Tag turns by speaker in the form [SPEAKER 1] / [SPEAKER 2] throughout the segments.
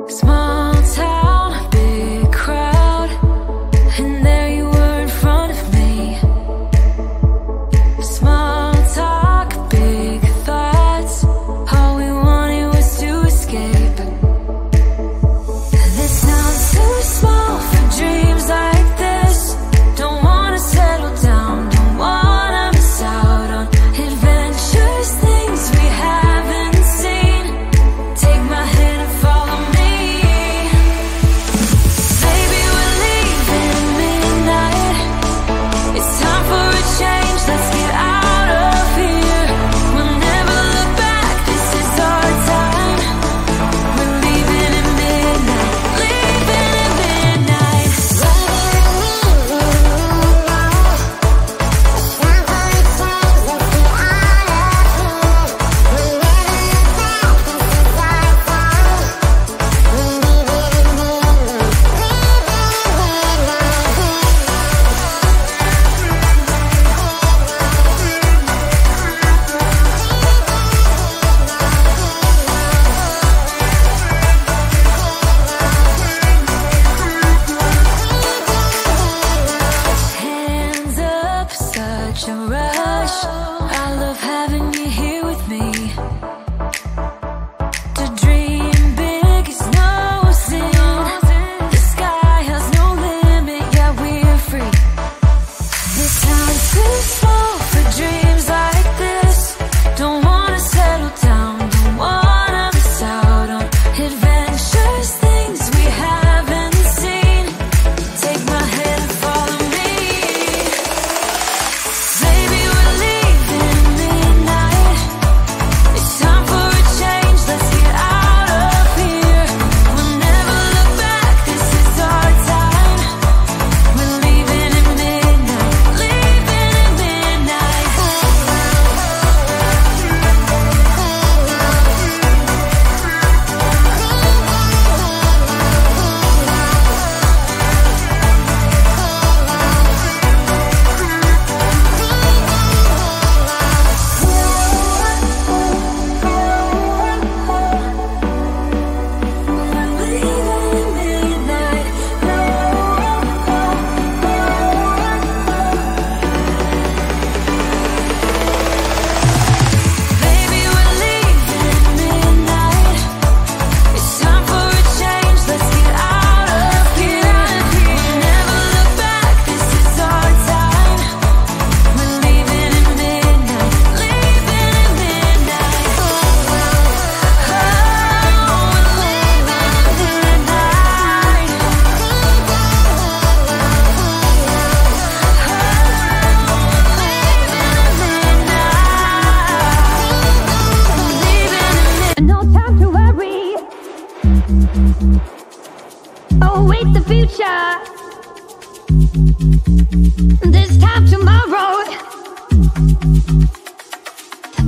[SPEAKER 1] Small town, big crowd, and there you were in front of me. Small talk, big thoughts, all we wanted was to escape. This sounds too small for dreams like this. Don't wanna settle down, don't wanna miss out on adventures, things we haven't seen. Take my hand and follow me. Baby, we're leaving at midnight. It's time for a change, let's get out of here. We'll never look back, this is our time. We're leaving at midnight, leaving at midnight. Hands up, such a rush. I love having you here with me. To dream big is no sin. The sky has no limit, yeah, we're free. This sounds too small for dreams like this. Don't wanna settle down, don't wanna miss out on adventures, things we haven't seen. Take my hand and follow me. Baby, we're leaving at midnight. It's time for a change, let's get out of here. We'll never look back, this is our time. We're leaving at midnight, leaving at midnight. Baby, we're leaving at midnight. It's time for a change, let's get out of here. We'll never look back, this is our time. We're leaving at midnight, leaving at midnight. Oh, we're leaving at midnight.
[SPEAKER 2] No time to worry. Oh, wait, the future. This time tomorrow.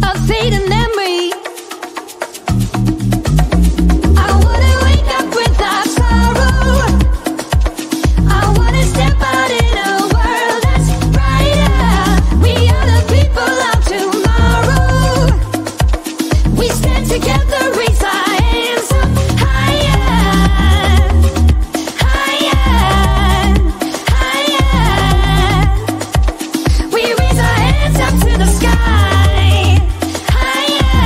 [SPEAKER 2] A fading memory. I wouldn't wake up without sorrow. I wanna step out in a world that's brighter. We are the people of tomorrow. We stand together, raise our hands up higher, higher, higher. We raise our hands up to the sky, higher,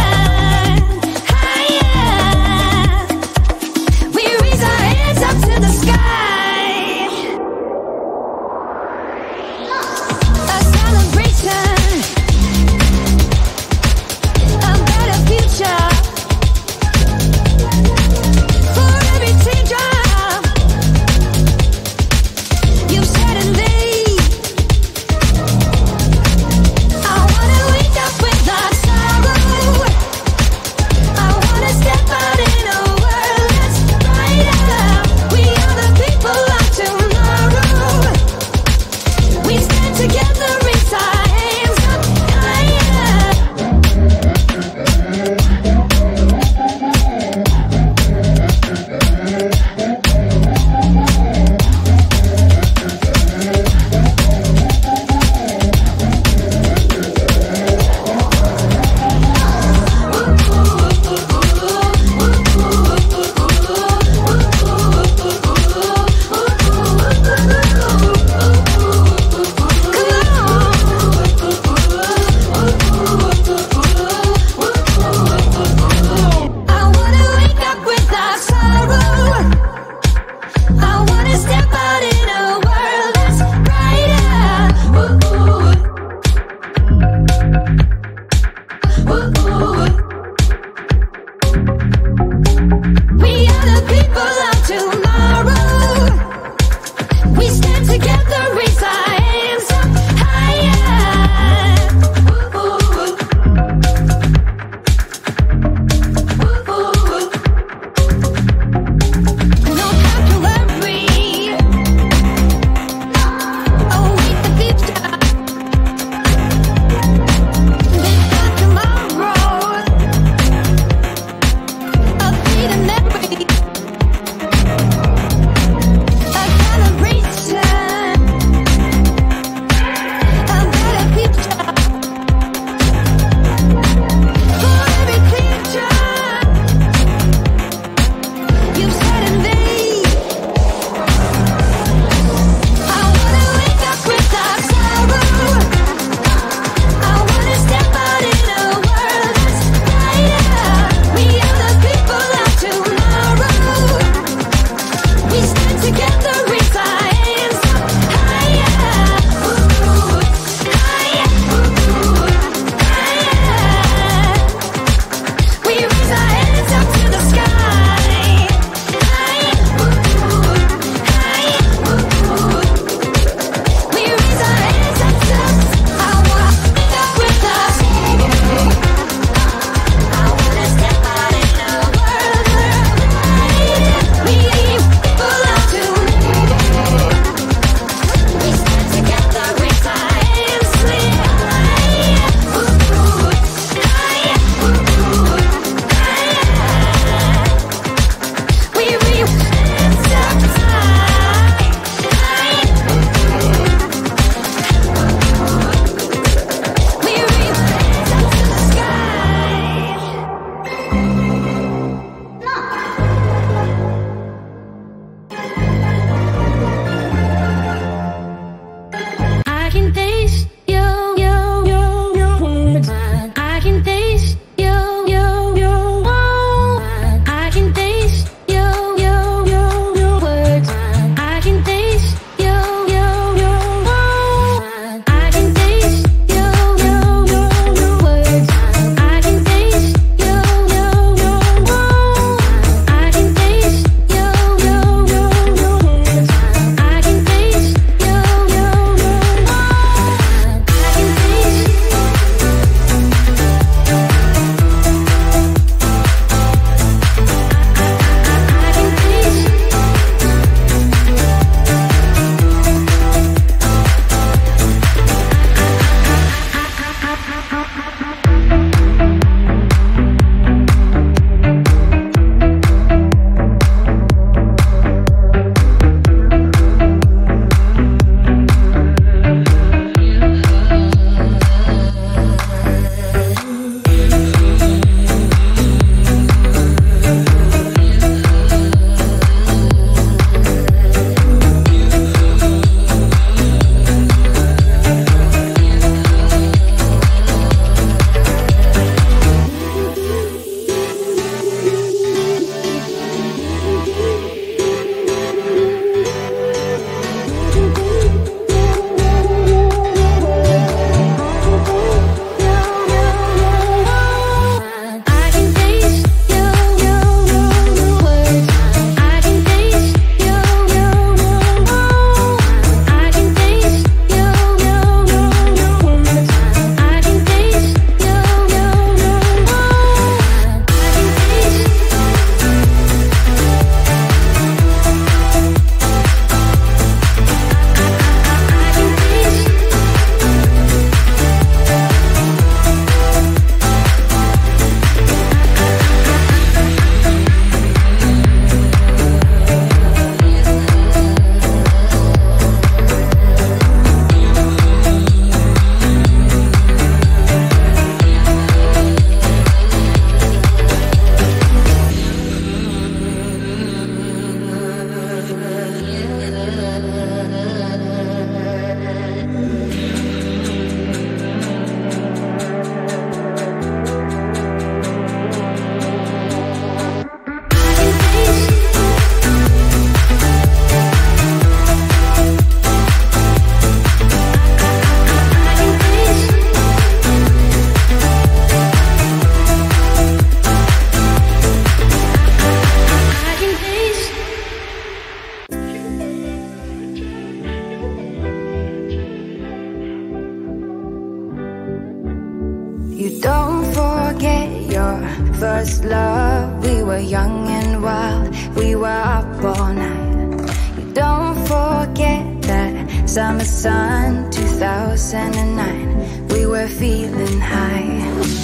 [SPEAKER 1] first love. We were young and wild, we were up all night. You don't forget that summer sun 2009. We were feeling high,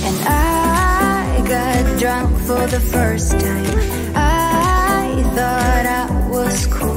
[SPEAKER 1] and I got drunk for the first time. I thought I was cool.